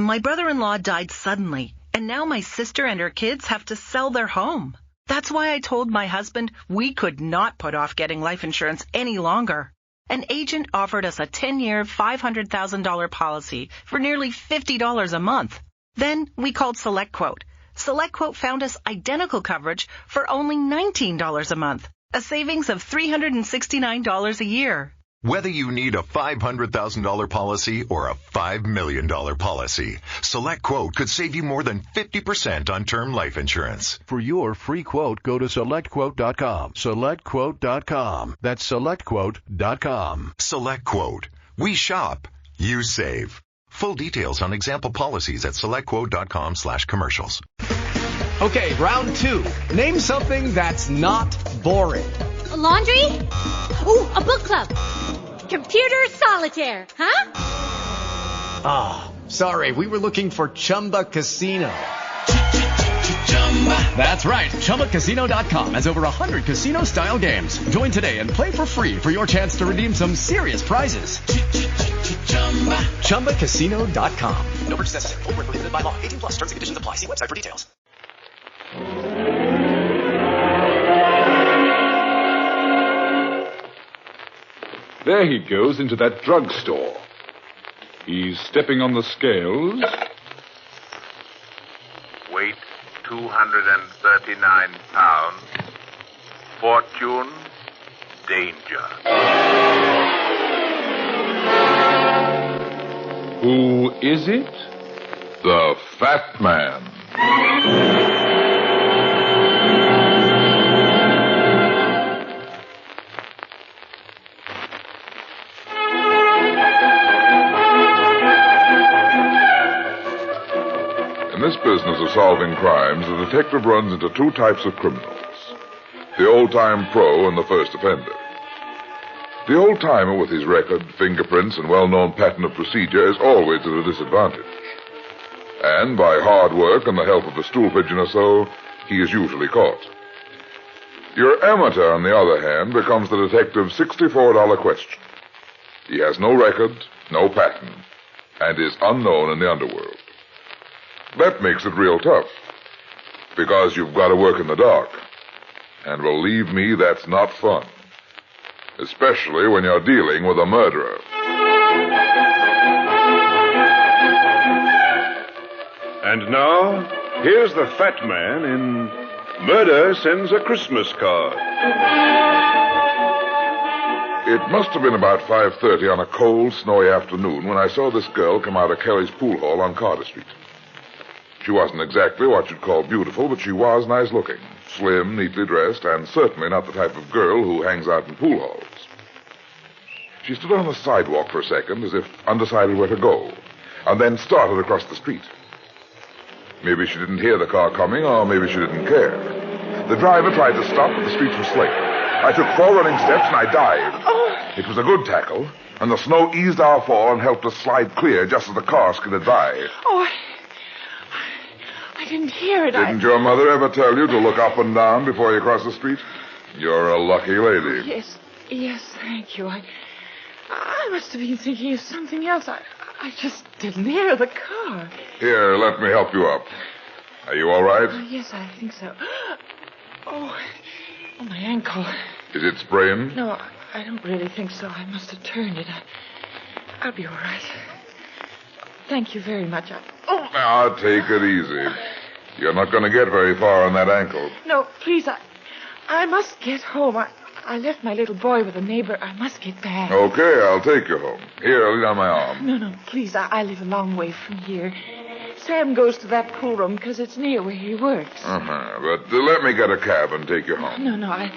My brother-in-law died suddenly, and now my sister and her kids have to sell their home. That's why I told my husband we could not put off getting life insurance any longer. An agent offered us a 10-year, $500,000 policy for nearly $50 a month. Then we called SelectQuote. SelectQuote found us identical coverage for only $19 a month, a savings of $369 a year. Whether you need a $500,000 policy or a $5 million policy, SelectQuote could save you more than 50% on term life insurance. For your free quote, go to SelectQuote.com. SelectQuote.com. That's SelectQuote.com. SelectQuote. We shop. You save. Full details on example policies at SelectQuote.com/commercials. Okay, round two. Name something that's not boring. A laundry? Ooh, a book club. Computer solitaire, huh? Ah, sorry, we were looking for Chumba Casino. That's right, ChumbaCasino.com has over 100 casino-style games. Join today and play for free for your chance to redeem some serious prizes. ChumbaCasino.com. No purchase necessary. Void where prohibited by law. 18+. Terms and conditions apply. See website for details. There he goes into that drugstore. He's stepping on the scales. Weight 239 pounds. Fortune, danger. Who is it? The Fat Man. In this business of solving crimes, the detective runs into two types of criminals. The old-time pro and the first offender. The old-timer with his record, fingerprints, and well-known pattern of procedure is always at a disadvantage. And by hard work and the help of a stool pigeon or so, he is usually caught. Your amateur, on the other hand, becomes the detective's $64 question. He has no record, no pattern, and is unknown in the underworld. That makes it real tough, because you've got to work in the dark. And believe me, that's not fun. Especially when you're dealing with a murderer. And now, here's the Fat Man in Murder Sends a Christmas Card. It must have been about 5:30 on a cold, snowy afternoon when I saw this girl come out of Kelly's pool hall on Carter Street. She wasn't exactly what you'd call beautiful, but she was nice-looking, slim, neatly dressed, and certainly not the type of girl who hangs out in pool halls. She stood on the sidewalk for a second, as if undecided where to go, and then started across the street. Maybe she didn't hear the car coming, or maybe she didn't care. The driver tried to stop, but the streets were slick. I took 4 running steps, and I dived. Oh. It was a good tackle, and the snow eased our fall and helped us slide clear just as the car skidded by. Oh, I didn't hear it. Didn't your mother ever tell you to look up and down before you cross the street? You're a lucky lady. Yes, thank you. I must have been thinking of something else. I just didn't hear the car. Here, let me help you up. Are you all right? Yes, I think so. Oh, my ankle. Is it sprained? No, I don't really think so. I must have turned it. I'll be all right. Thank you very much. Now, take it easy. You're not going to get very far on that ankle. No, please, I must get home. I left my little boy with a neighbor. I must get back. Okay, I'll take you home. Here, lean on my arm. No, please, I live a long way from here. Sam goes to that pool room because it's near where he works. But let me get a cab and take you home. No,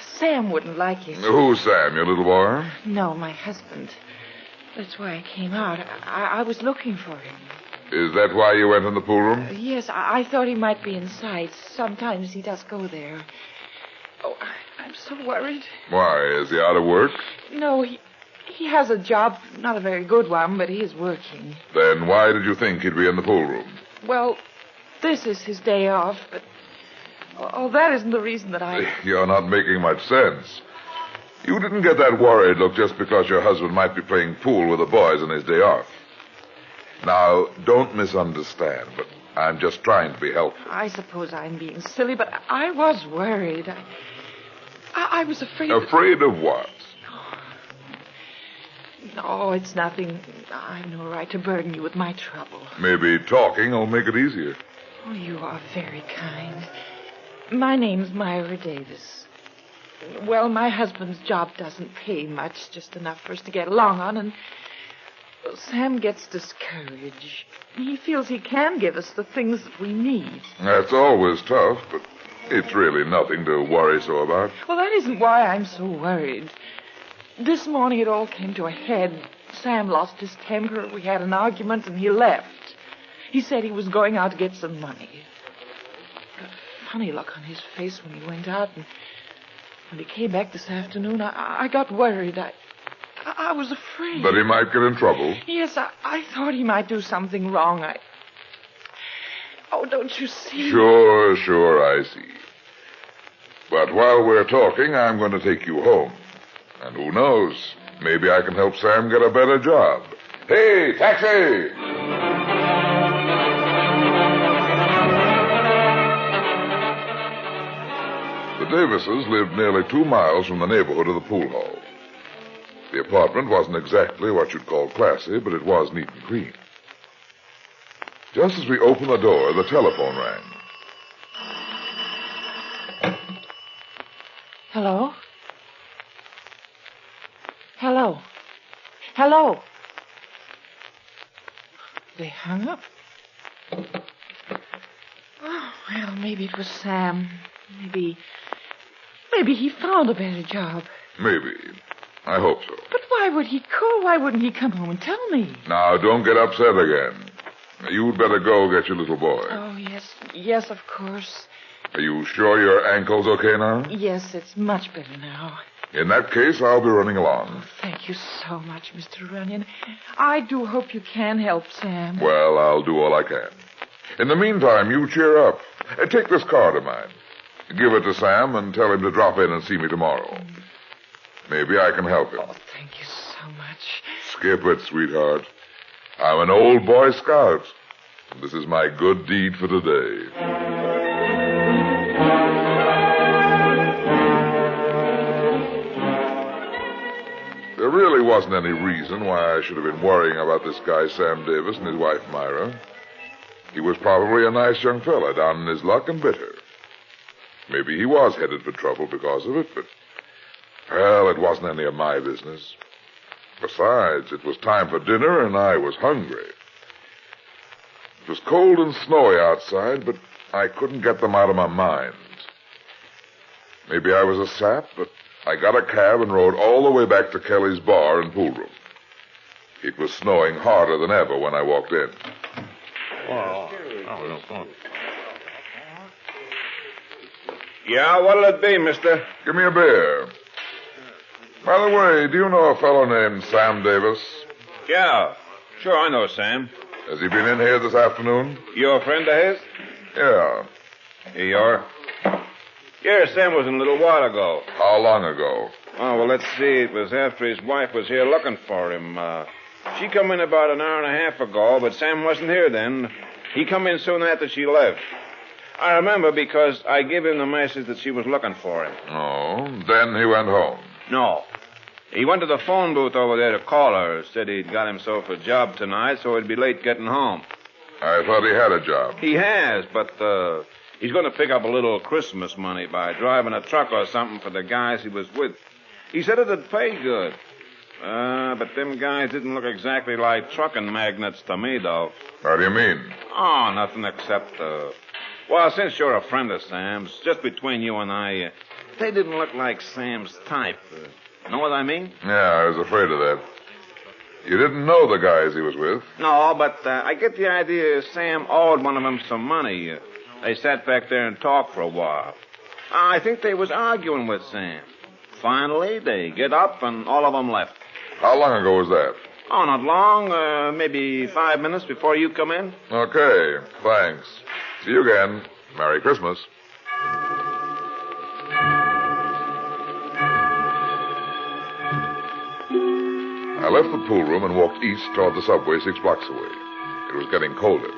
Sam wouldn't like it. Who's Sam, your little boy? No, my husband. That's why I came out. I was looking for him. Is that why you went in the pool room? Yes, I thought he might be inside. Sometimes he does go there. Oh, I'm so worried. Why, is he out of work? No, he has a job, not a very good one, but he is working. Then why did you think he'd be in the pool room? Well, this is his day off, but... Oh, that isn't the reason that I... You're not making much sense. You didn't get that worried look just because your husband might be playing pool with the boys on his day off. Now, don't misunderstand, but I'm just trying to be helpful. I suppose I'm being silly, but I was worried. I was afraid... Afraid of what? No, it's nothing. I've no right to burden you with my trouble. Maybe talking will make it easier. Oh, you are very kind. My name's Myra Davis. Well, my husband's job doesn't pay much, just enough for us to get along on, and Sam gets discouraged. He feels he can give us the things that we need. That's always tough, but it's really nothing to worry so about. Well, that isn't why I'm so worried. This morning it all came to a head. Sam lost his temper. We had an argument, and he left. He said he was going out to get some money. A funny look on his face when he went out, and when he came back this afternoon, I got worried. I was afraid. That he might get in trouble? Yes, I thought he might do something wrong. Oh, don't you see? Sure, I see. But while we're talking, I'm going to take you home. And who knows, maybe I can help Sam get a better job. Hey, taxi! The Davises lived nearly 2 miles from the neighborhood of the pool hall. The apartment wasn't exactly what you'd call classy, but it was neat and clean. Just as we opened the door, the telephone rang. Hello? Hello? Hello? They hung up. Oh, well, maybe it was Sam. Maybe he found a better job. Maybe. I hope so. But why would he call? Why wouldn't he come home and tell me? Now, don't get upset again. You'd better go get your little boy. Oh, yes, of course. Are you sure your ankle's okay now? Yes, it's much better now. In that case, I'll be running along. Thank you so much, Mr. Runyon. I do hope you can help Sam. Well, I'll do all I can. In the meantime, you cheer up. Take this card of mine. Give it to Sam and tell him to drop in and see me tomorrow. Maybe I can help him. Oh, thank you so much. Skip it, sweetheart. I'm an old Boy Scout. This is my good deed for today. There really wasn't any reason why I should have been worrying about this guy, Sam Davis, and his wife, Myra. He was probably a nice young fella, down in his luck and bitter. Maybe he was headed for trouble because of it, but, well, it wasn't any of my business. Besides, it was time for dinner, and I was hungry. It was cold and snowy outside, but I couldn't get them out of my mind. Maybe I was a sap, but I got a cab and rode all the way back to Kelly's bar and pool room. It was snowing harder than ever when I walked in. Yeah, what'll it be, mister? Give me a beer. By the way, do you know a fellow named Sam Davis? Yeah, sure, I know Sam. Has he been in here this afternoon? You a friend of his? Yeah. Here you are. Yeah, Sam was in a little while ago. How long ago? Oh, well, let's see. It was after his wife was here looking for him. She come in about an hour and a half ago, but Sam wasn't here then. He come in soon after she left. I remember because I gave him the message that she was looking for him. Oh, then he went home. No. He went to the phone booth over there to call her. Said he'd got himself a job tonight, so he'd be late getting home. I thought he had a job. He has, but he's going to pick up a little Christmas money by driving a truck or something for the guys he was with. He said it'd pay good. But them guys didn't look exactly like trucking magnates to me, though. How do you mean? Oh, nothing except, well, since you're a friend of Sam's, just between you and I, they didn't look like Sam's type. Know what I mean? Yeah, I was afraid of that. You didn't know the guys he was with? No, but I get the idea Sam owed one of them some money. They sat back there and talked for a while. I think they was arguing with Sam. Finally, they get up and all of them left. How long ago was that? Oh, not long. Maybe 5 minutes before you come in. Okay, thanks. See you again. Merry Christmas. I left the pool room and walked east toward the subway 6 blocks away. It was getting colder.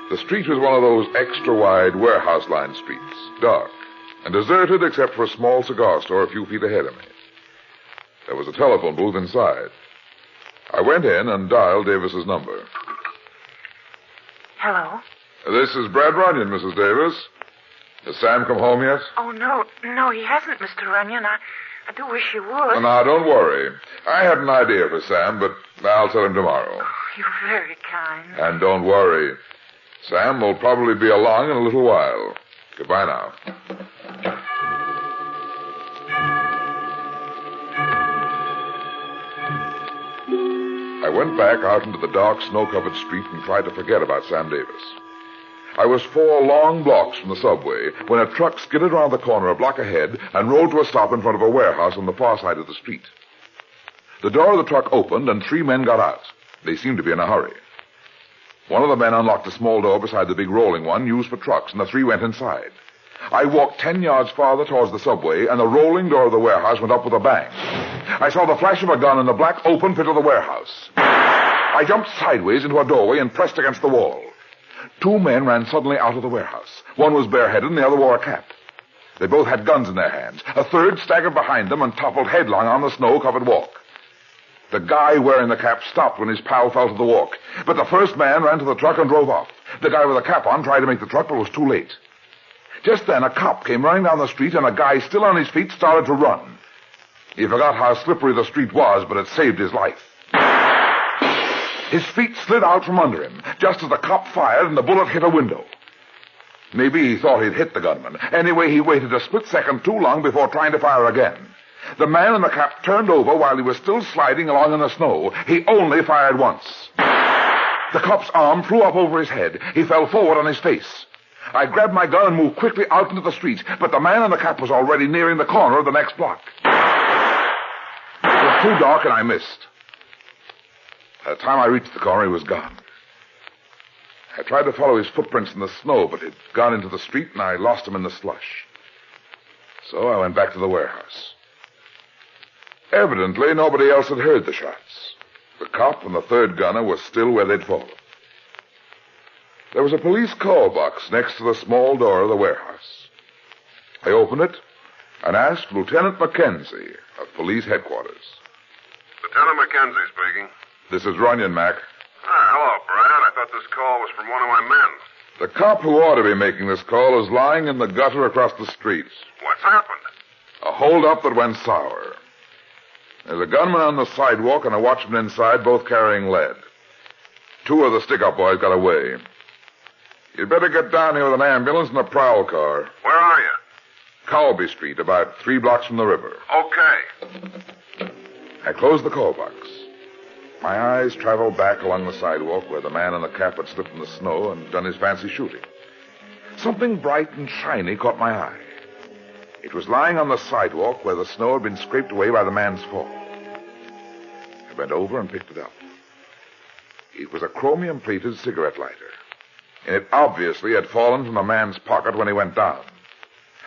The street was one of those extra-wide warehouse-lined streets, dark, and deserted except for a small cigar store a few feet ahead of me. There was a telephone booth inside. I went in and dialed Davis's number. Hello? This is Brad Runyon, Mrs. Davis. Has Sam come home yet? Oh, no, he hasn't, Mr. Runyon. I do wish you would. Now, don't worry. I had an idea for Sam, but I'll tell him tomorrow. Oh, you're very kind. And don't worry. Sam will probably be along in a little while. Goodbye now. I went back out into the dark, snow-covered street and tried to forget about Sam Davis. I was 4 long blocks from the subway when a truck skidded around the corner a block ahead and rolled to a stop in front of a warehouse on the far side of the street. The door of the truck opened and 3 men got out. They seemed to be in a hurry. One of the men unlocked a small door beside the big rolling one used for trucks, and the 3 went inside. I walked 10 yards farther towards the subway, and the rolling door of the warehouse went up with a bang. I saw the flash of a gun in the black open pit of the warehouse. I jumped sideways into a doorway and pressed against the wall. 2 men ran suddenly out of the warehouse. One was bareheaded and the other wore a cap. They both had guns in their hands. A third staggered behind them and toppled headlong on the snow-covered walk. The guy wearing the cap stopped when his pal fell to the walk. But the first man ran to the truck and drove off. The guy with the cap on tried to make the truck, but was too late. Just then, a cop came running down the street, and a guy still on his feet started to run. He forgot how slippery the street was, but it saved his life. His feet slid out from under him, just as the cop fired and the bullet hit a window. Maybe he thought he'd hit the gunman. Anyway, he waited a split second too long before trying to fire again. The man in the cap turned over while he was still sliding along in the snow. He only fired once. The cop's arm flew up over his head. He fell forward on his face. I grabbed my gun and moved quickly out into the street, but the man in the cap was already nearing the corner of the next block. It was too dark and I missed. By the time I reached the corner, he was gone. I tried to follow his footprints in the snow, but he'd gone into the street and I lost him in the slush. So I went back to the warehouse. Evidently, nobody else had heard the shots. The cop and the third gunner were still where they'd fallen. There was a police call box next to the small door of the warehouse. I opened it and asked Lieutenant Mackenzie of police headquarters. Lieutenant Mackenzie speaking. This is Runyon, Mac. Hello, Brad. I thought this call was from one of my men. The cop who ought to be making this call is lying in the gutter across the street. What's happened? A holdup that went sour. There's a gunman on the sidewalk and a watchman inside, both carrying lead. 2 of the stick-up boys got away. You'd better get down here with an ambulance and a prowl car. Where are you? Colby Street, about 3 blocks from the river. Okay. I closed the call box. My eyes traveled back along the sidewalk where the man in the cap had slipped in the snow and done his fancy shooting. Something bright and shiny caught my eye. It was lying on the sidewalk where the snow had been scraped away by the man's fall. I bent over and picked it up. It was a chromium-plated cigarette lighter, and it obviously had fallen from the man's pocket when he went down.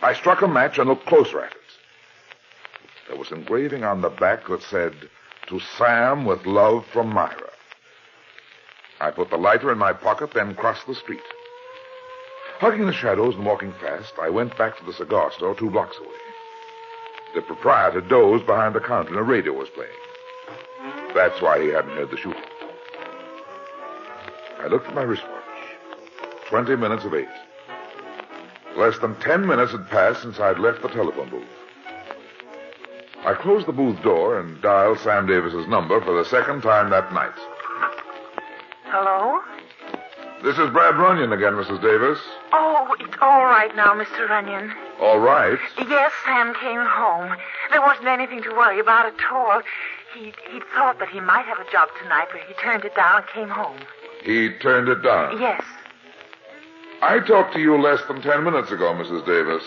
I struck a match and looked closer at it. There was engraving on the back that said, "To Sam with love from Myra." I put the lighter in my pocket, then crossed the street. Hugging the shadows and walking fast, I went back to the cigar store 2 blocks away. The proprietor dozed behind the counter and a radio was playing. That's why he hadn't heard the shooting. I looked at my wristwatch. 20 minutes of 8. Less than 10 minutes had passed since I'd left the telephone booth. I closed the booth door and dialed Sam Davis's number for the second time that night. Hello? This is Brad Runyon again, Mrs. Davis. Oh, it's all right now, Mr. Runyon. All right. Yes, Sam came home. There wasn't anything to worry about at all. He thought that he might have a job tonight, but he turned it down and came home. He turned it down? Yes. I talked to you less than 10 minutes ago, Mrs. Davis.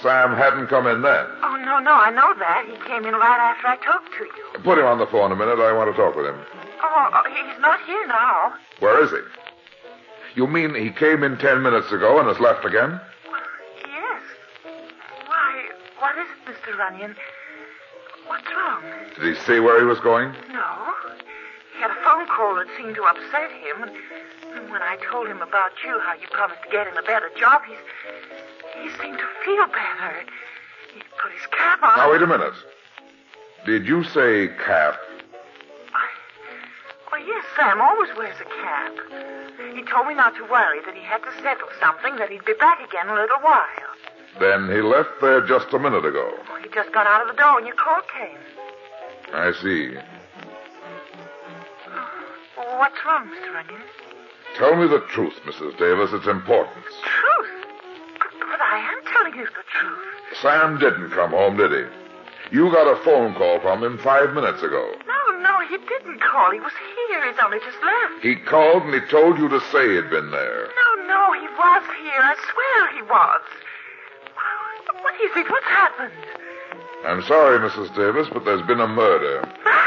Sam hadn't come in then. Oh, no, I know that. He came in right after I talked to you. Put him on the phone a minute. I want to talk with him. Oh, he's not here now. Where is he? You mean he came in 10 minutes ago and has left again? Yes. Why, what is it, Mr. Runyon? What's wrong? Did he say where he was going? No. He had a phone call that seemed to upset him. And when I told him about you, how you promised to get him a better job, he seemed to feel better. He put his cap on. Now, wait a minute. Did you say cap? Well, yes, Sam always wears a cap. He told me not to worry, that he had to settle something, that he'd be back again in a little while. Then he left there just a minute ago. Well, he just got out of the door when your call came. I see. Well, what's wrong, Mr. Runyon? Tell me the truth, Mrs. Davis. It's important. Truth? But I am telling you the truth. Sam didn't come home, did he? You got a phone call from him 5 minutes ago. No, he didn't call. He was here. He's only just left. He called and he told you to say he'd been there. No, he was here. I swear he was. What do you think? What's happened? I'm sorry, Mrs. Davis, but there's been a murder. No.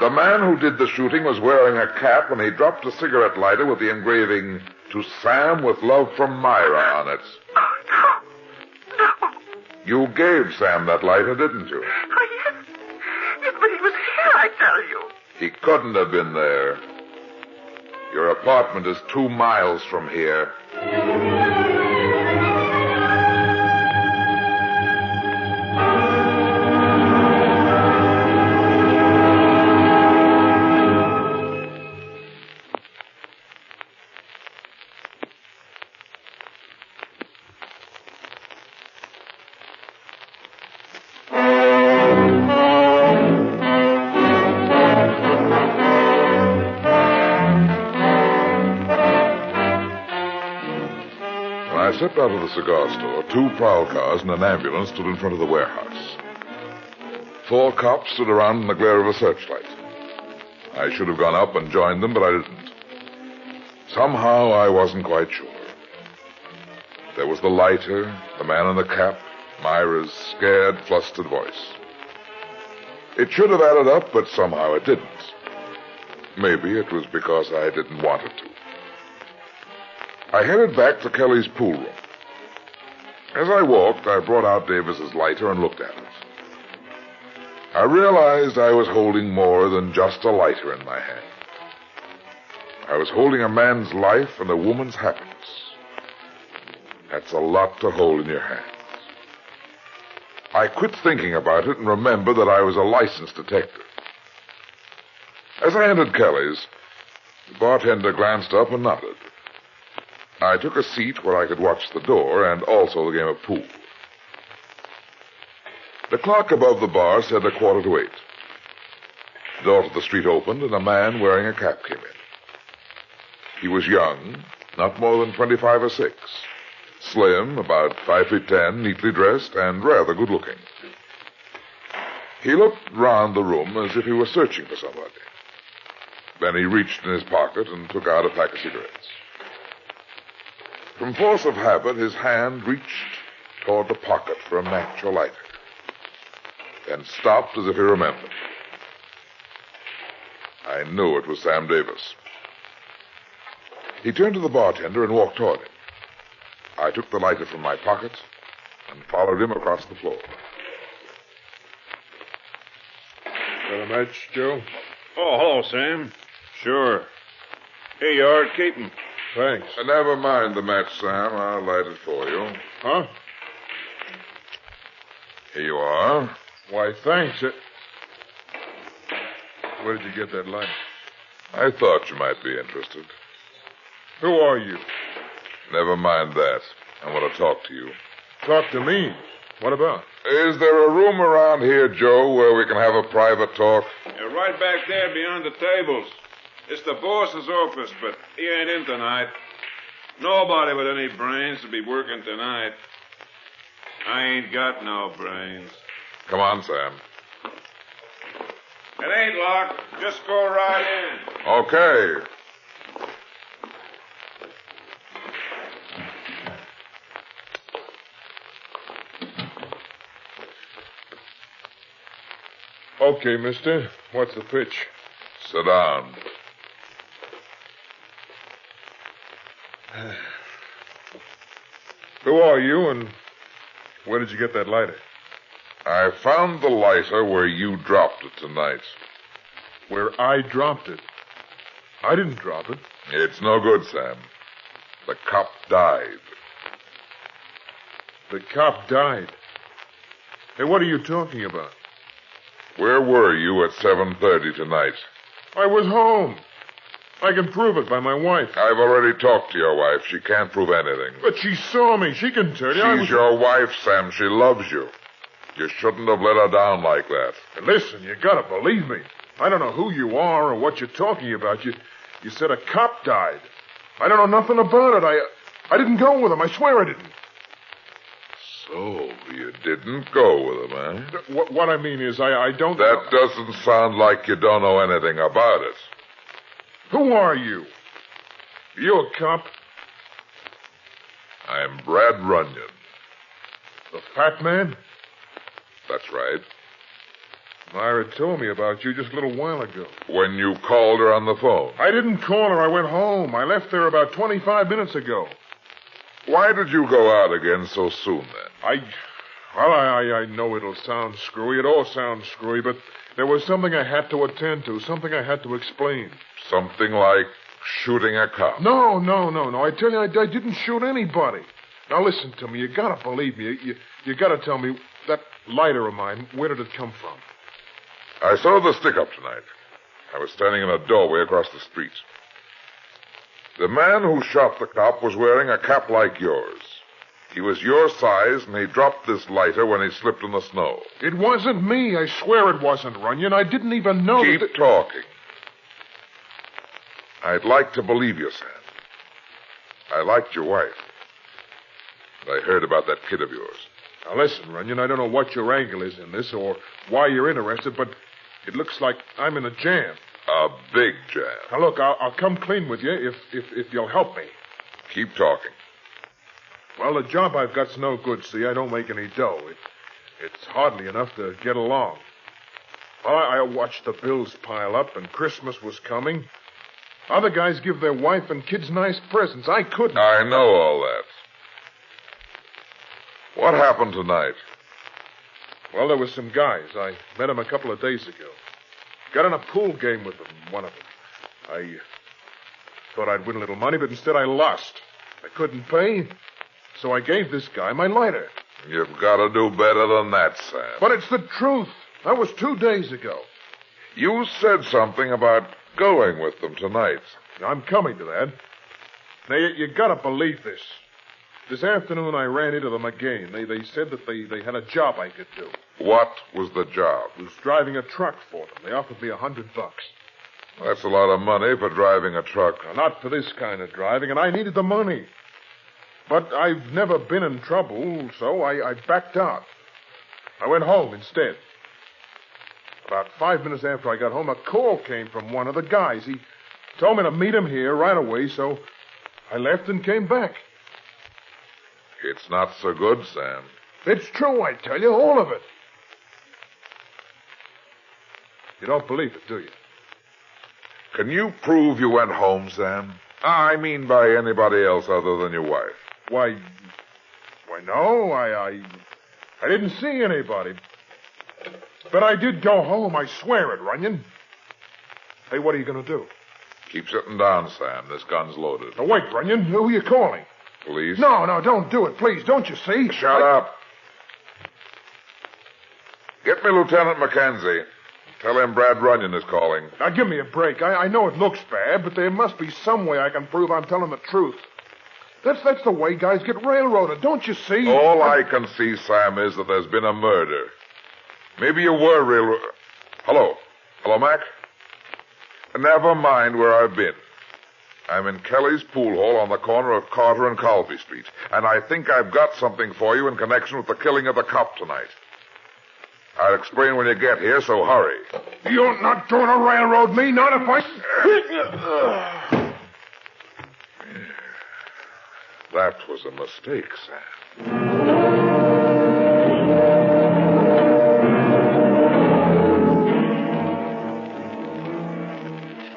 The man who did the shooting was wearing a cap when he dropped a cigarette lighter with the engraving, "To Sam with love from Myra" on it. Oh, no. You gave Sam that lighter, didn't you? Oh, yes. Yes, but he was here, I tell you. He couldn't have been there. Your apartment is 2 miles from here. I stepped out of the cigar store. 2 prowl cars and an ambulance stood in front of the warehouse. 4 cops stood around in the glare of a searchlight. I should have gone up and joined them, but I didn't. Somehow I wasn't quite sure. There was the lighter, the man in the cap, Myra's scared, flustered voice. It should have added up, but somehow it didn't. Maybe it was because I didn't want it to. I headed back to Kelly's pool room. As I walked, I brought out Davis's lighter and looked at it. I realized I was holding more than just a lighter in my hand. I was holding a man's life and a woman's happiness. That's a lot to hold in your hands. I quit thinking about it and remembered that I was a licensed detective. As I entered Kelly's, the bartender glanced up and nodded. I took a seat where I could watch the door and also the game of pool. The clock above the bar said 8:15. The door to the street opened and a man wearing a cap came in. He was young, not more than 25 or 6. Slim, about 5'10", neatly dressed, and rather good-looking. He looked round the room as if he were searching for somebody. Then he reached in his pocket and took out a pack of cigarettes. From force of habit, his hand reached toward the pocket for a match or lighter, then stopped as if he remembered. I knew it was Sam Davis. He turned to the bartender and walked toward him. I took the lighter from my pocket and followed him across the floor. Got a match, Joe? Oh, hello, Sam. Sure. Here you are. Keep 'em. Thanks. Never mind the match, Sam. I'll light it for you. Huh? Here you are. Why, thanks. Where did you get that light? I thought you might be interested. Who are you? Never mind that. I want to talk to you. Talk to me? What about? Is there a room around here, Joe, where we can have a private talk? You're right back there beyond the tables. It's the boss's office, but he ain't in tonight. Nobody with any brains to be working tonight. I ain't got no brains. Come on, Sam. It ain't locked. Just go right in. Okay. Okay, mister. What's the pitch? Sit down. Who are you, and where did you get that lighter? I found the lighter where you dropped it tonight. Where I dropped it. I didn't drop it. It's no good, Sam. The cop died. The cop died. Hey, what are you talking about? Where were you at 7:30 tonight? I was home. I can prove it by my wife. I've already talked to your wife. She can't prove anything. But she saw me. She can tell you. She's your wife, Sam. She loves you. You shouldn't have let her down like that. And listen, you gotta believe me. I don't know who you are or what you're talking about. You said a cop died. I don't know nothing about it. I didn't go with him. I swear I didn't. So, you didn't go with him, eh? What I mean is, I don't... That doesn't sound like you don't know anything about it. Who are you? Are you a cop? I'm Brad Runyon. The fat man? That's right. Myra told me about you just a little while ago. When you called her on the phone? I didn't call her. I went home. I left there about 25 minutes ago. Why did you go out again so soon, then? I know it'll sound screwy. It all sounds screwy, but there was something I had to attend to, something I had to explain. Something like shooting a cop? No. I tell you, I didn't shoot anybody. Now, listen to me. You gotta believe me. You gotta tell me, that lighter of mine, where did it come from? I saw the stick up tonight. I was standing in a doorway across the street. The man who shot the cop was wearing a cap like yours. He was your size, and he dropped this lighter when he slipped in the snow. It wasn't me. I swear it wasn't, Runyon. I didn't even know... Keep talking. I'd like to believe you, Sam. I liked your wife. I heard about that kid of yours. Now, listen, Runyon, I don't know what your angle is in this or why you're interested, but it looks like I'm in a jam. A big jam. Now, look, I'll come clean with you if you'll help me. Keep talking. Well, the job I've got's no good, see. I don't make any dough. It's hardly enough to get along. Well, I watched the bills pile up, and Christmas was coming. Other guys give their wife and kids nice presents. I couldn't. I know all that. What happened tonight? Well, there were some guys. I met them a couple of days ago. Got in a pool game with them, one of them. I thought I'd win a little money, but instead I lost. I couldn't pay, so I gave this guy my lighter. You've got to do better than that, Sam. But it's the truth. That was 2 days ago. You said something about going with them tonight. I'm coming to that. Now, you got to believe this. This afternoon, I ran into them again. They said that they had a job I could do. What was the job? I was driving a truck for them. They offered me $100. That's a lot of money for driving a truck. Not for this kind of driving, and I needed the money. But I've never been in trouble, so I backed out. I went home instead. About 5 minutes after I got home, a call came from one of the guys. He told me to meet him here right away, so I left and came back. It's not so good, Sam. It's true, I tell you, all of it. You don't believe it, do you? Can you prove you went home, Sam? I mean by anybody else other than your wife. Why, no, I didn't see anybody. But I did go home, I swear it, Runyon. Hey, what are you going to do? Keep sitting down, Sam. This gun's loaded. Now, wait, Runyon. Who are you calling? Police? No, don't do it, please. Don't you see? Shut up. Get me Lieutenant Mackenzie. Tell him Brad Runyon is calling. Now, give me a break. I know it looks bad, but there must be some way I can prove I'm telling the truth. That's the way guys get railroaded, don't you see? All I can see, Sam, is that there's been a murder. Maybe you were railroaded. Hello, Mac? Never mind where I've been. I'm in Kelly's pool hall on the corner of Carter and Colby Street, and I think I've got something for you in connection with the killing of the cop tonight. I'll explain when you get here, so hurry. You're not going to railroad me, not if I... That was a mistake, Sam.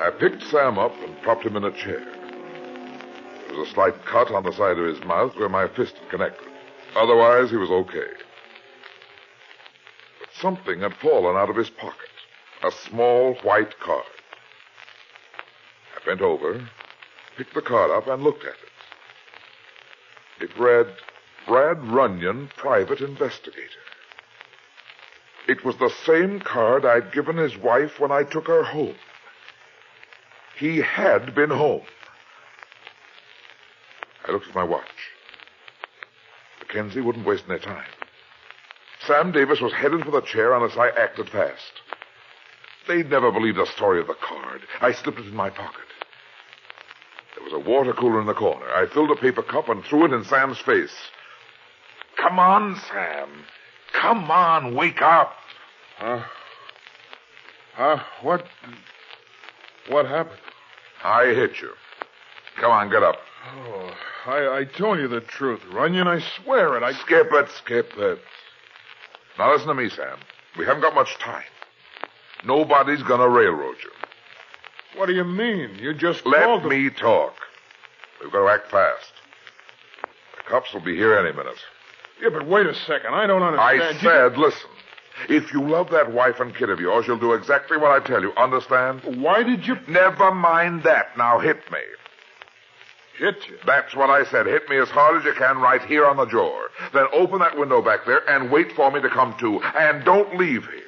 I picked Sam up and propped him in a chair. There was a slight cut on the side of his mouth where my fist had connected. Otherwise, he was okay. But something had fallen out of his pocket. A small white card. I bent over, picked the card up, and looked at it. It read, Brad Runyon, Private Investigator. It was the same card I'd given his wife when I took her home. He had been home. I looked at my watch. Mackenzie wouldn't waste any time. Sam Davis was headed for the chair unless I acted fast. They'd never believe the story of the card. I slipped it in my pocket. There was a water cooler in the corner. I filled a paper cup and threw it in Sam's face. Come on, Sam. Come on, wake up. What happened? I hit you. Come on, get up. Oh, I told you the truth, Runyon. I swear it. Skip it. Now listen to me, Sam. We haven't got much time. Nobody's gonna railroad you. What do you mean? You just Let me talk. We've got to act fast. The cops will be here any minute. Yeah, but wait a second. I don't understand. I said, listen. If you love that wife and kid of yours, you'll do exactly what I tell you. Understand? Why did you... Never mind that. Now hit me. Hit you? That's what I said. Hit me as hard as you can right here on the jaw. Then open that window back there and wait for me to come to. And don't leave here.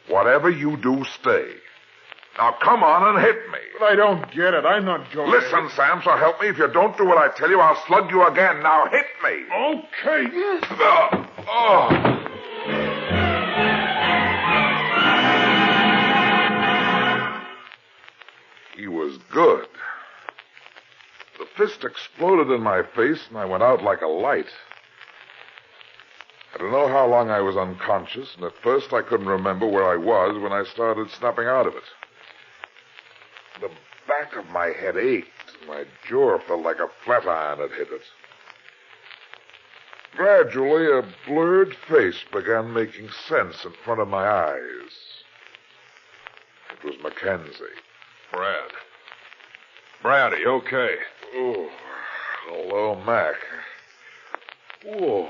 Whatever you do, stay. Now come on and hit me. But I don't get it. I'm not going... Listen, Sam, so help me. If you don't do what I tell you, I'll slug you again. Now hit me. Okay. He was good. The fist exploded in my face, and I went out like a light. I don't know how long I was unconscious, and at first I couldn't remember where I was when I started snapping out of it. The back of my head ached, and my jaw felt like a flat iron had hit it. Gradually, a blurred face began making sense in front of my eyes. It was Mackenzie. Brad, are you okay? Oh, hello, Mac. Whoa,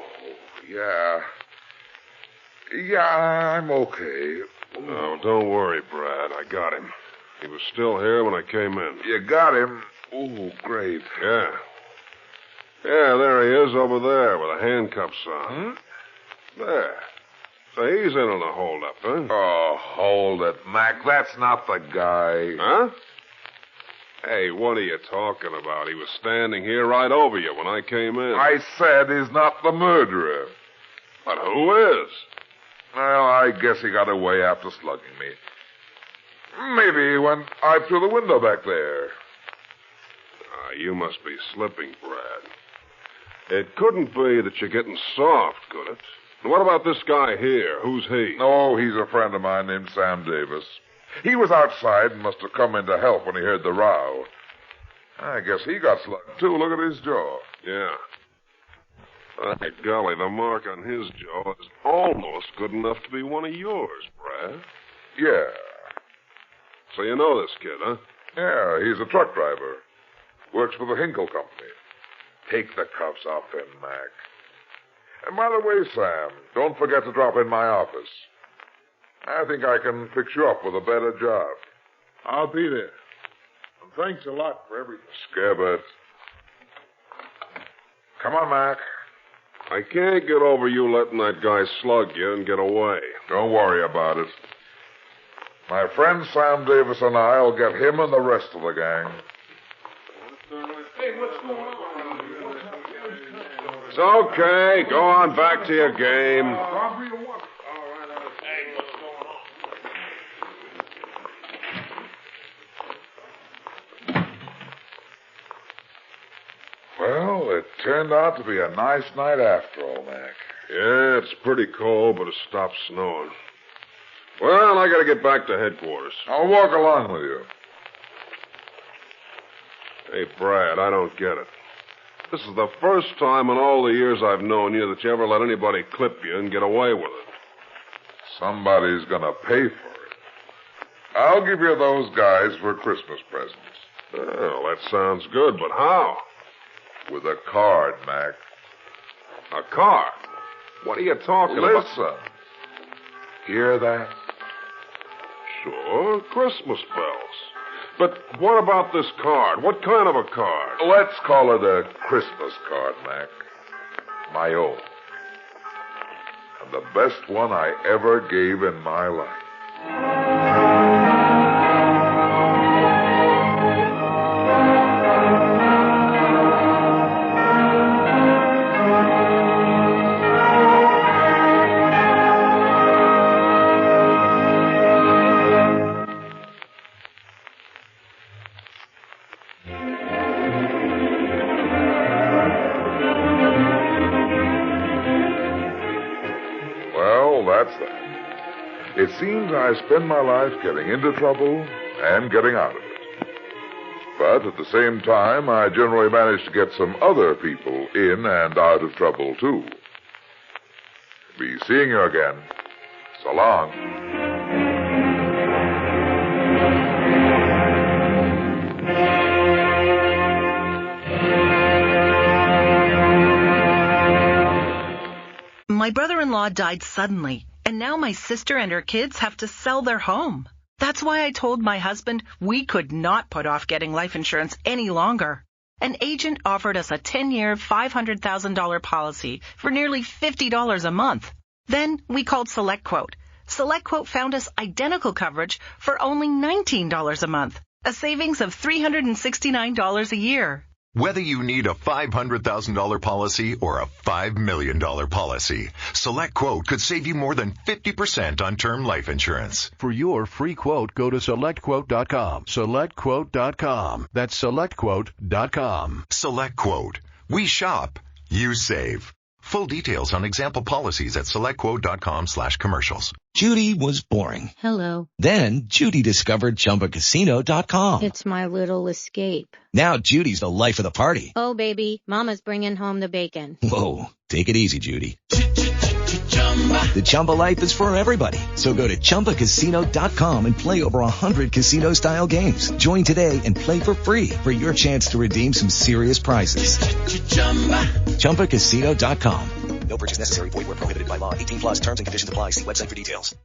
yeah. Yeah, I'm okay. No, don't worry, Brad. I got him. He was still here when I came in. You got him? Oh, great. Yeah. Yeah, there he is over there with the handcuffs on. There. So he's in on the hold-up, huh? Oh, hold it, Mac. That's not the guy. Huh? Hey, what are you talking about? He was standing here right over you when I came in. I said he's not the murderer. But who is? Well, I guess he got away after slugging me. Maybe he went out through the window back there. You must be slipping, Brad. It couldn't be that you're getting soft, could it? And what about this guy here? Who's he? Oh, he's a friend of mine named Sam Davis. He was outside and must have come in to help when he heard the row. I guess he got slugged, too. Look at his jaw. Yeah. By golly, the mark on his jaw is almost good enough to be one of yours, Brad. Yeah. So you know this kid, huh? Yeah, he's a truck driver. Works for the Hinkle Company. Take the cuffs off him, Mac. And by the way, Sam, don't forget to drop in my office. I think I can fix you up with a better job. I'll be there. And thanks a lot for everything. Skip it. Come on, Mac. I can't get over you letting that guy slug you and get away. Don't worry about it. My friend Sam Davis and I'll get him and the rest of the gang. Hey, what's going on? It's okay. Go on back to your game. Well, it turned out to be a nice night after all, Mac. Yeah, it's pretty cold, but it stopped snowing. Well, I gotta get back to headquarters. I'll walk along with you. Hey, Brad, I don't get it. This is the first time in all the years I've known you that you ever let anybody clip you and get away with it. Somebody's gonna pay for it. I'll give you those guys for Christmas presents. Well, that sounds good, but how? With a card, Mac. A card? What are you talking about? Listen. Hear that? sure. Christmas bells. But what about this card? What kind of a card? Let's call it a Christmas card, Mac. My own. And the best one I ever gave in my life. That's that. It seems I spend my life getting into trouble and getting out of it. But at the same time, I generally manage to get some other people in and out of trouble, too. Be seeing you again. So long. My brother-in-law died suddenly, and now my sister and her kids have to sell their home. That's why I told my husband we could not put off getting life insurance any longer. An agent offered us a 10-year, $500,000 policy for nearly $50 a month. Then we called SelectQuote. SelectQuote found us identical coverage for only $19 a month, a savings of $369 a year. Whether you need a $500,000 policy or a $5 million policy, SelectQuote could save you more than 50% on term life insurance. For your free quote, go to SelectQuote.com. SelectQuote.com. That's SelectQuote.com. SelectQuote. We shop. You save. Full details on example policies at SelectQuote.com/commercials. Judy was boring. Hello. Then Judy discovered ChumbaCasino.com. It's my little escape. Now Judy's the life of the party. Oh, baby, mama's bringing home the bacon. Whoa, take it easy, Judy. The Chumba life is for everybody. So go to ChumbaCasino.com and play over 100 casino-style games. Join today and play for free for your chance to redeem some serious prizes. ChumbaCasino.com. No purchase necessary. Void where prohibited by law. 18+ terms and conditions apply. See website for details.